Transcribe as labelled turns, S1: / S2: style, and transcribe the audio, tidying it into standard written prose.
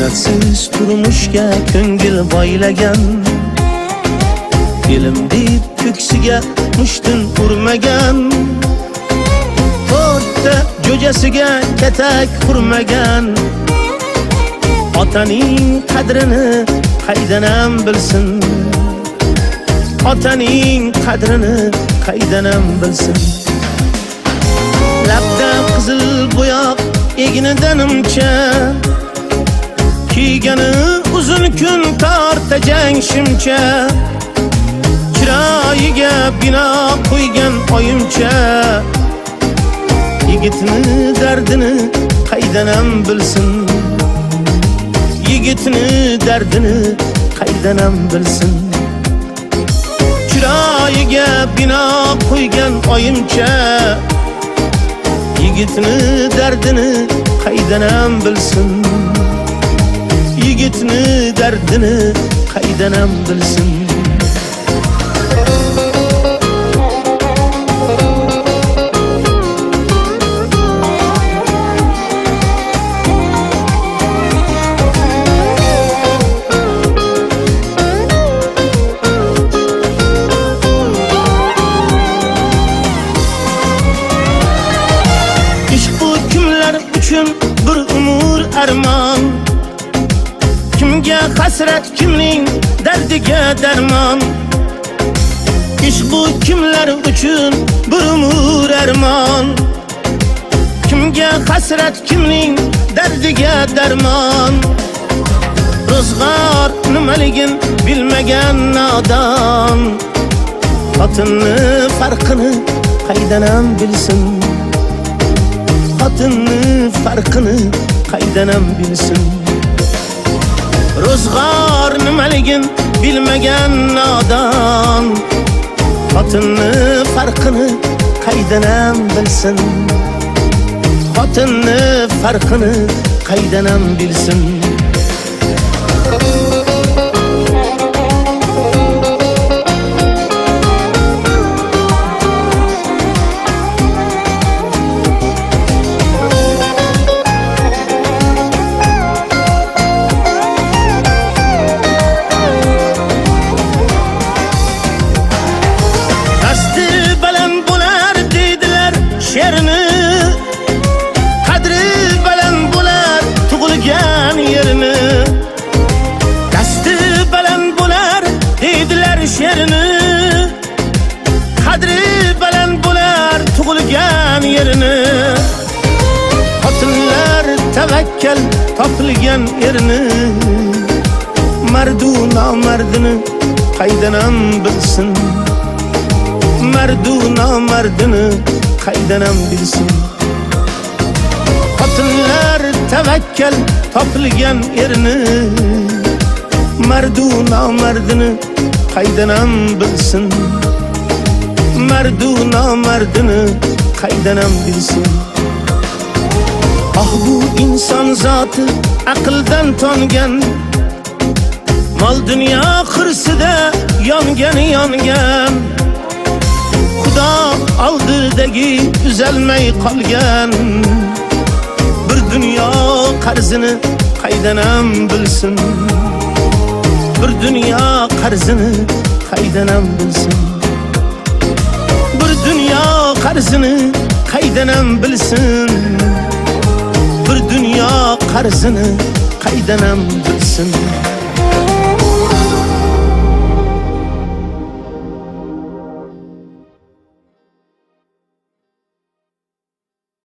S1: mehnatsiz turmushga ko'ngil boylagan, ilm deb ko'ksiga mushtin urmagan, to'rtta jo'jasiga katak qurmagan, otaning qadrini qaydanam bilsin, otaning qadrini qaydanam bilsin. Labda qizil bo'yoq egnidan nimcha, kiygani uzun kun tortajang shimcha, chiroyiga bino qo'ygan oyimcha, yigitni dardini qaydanam bilsin, yigitni dardini qaydanam bilsin. Chiroyiga bino qo'ygan oyimcha, yigitni dardini qaydanam bilsin, yigitni dardini qaydanam bilsin. Uchun bir umr armon, kimga hasrat, kimning dardiga darmon. Ish bu kimlar uchun bir umr armon, kimga hasrat, kimning dardiga darmon. Ro'zg'or nimaligin bilmagan nodon, xotinni farqini qaydanam bilsin, xotinni farqini qaydanam bilsin. Ro'zg'or nimaligin bilmagan nodon, xotinni farqini qaydanam bilsin, xotinni farqini qaydanam bilsin. Yerini, qadri baland bo'lar tug'ilgan yerini, dasti baland bo'lar deydilar she'rini, qadri baland bo'lar tug'ilgan yerini. Xotinlar tavakkal topilgan yerini, mardu nomardini qaydanam bilsin, mardu nomardini qaydanam bilsin. Xotinlar tavakkal topilgan yerini, mardu nomardini qaydanam bilsin, mardu nomardini qaydanam bilsin. Ah bu inson zoti aqldan tongan, mol dunyo xirsida yongan, Xudo oldidagi uzalmay qolgan, bir dunyo qarzini qaydanam bilsin, bir dunyo qarzini qaydanam bilsin, bir dunyo qarzini qaydanam bilsin, bir dunyo qarzini qaydanam bilsin.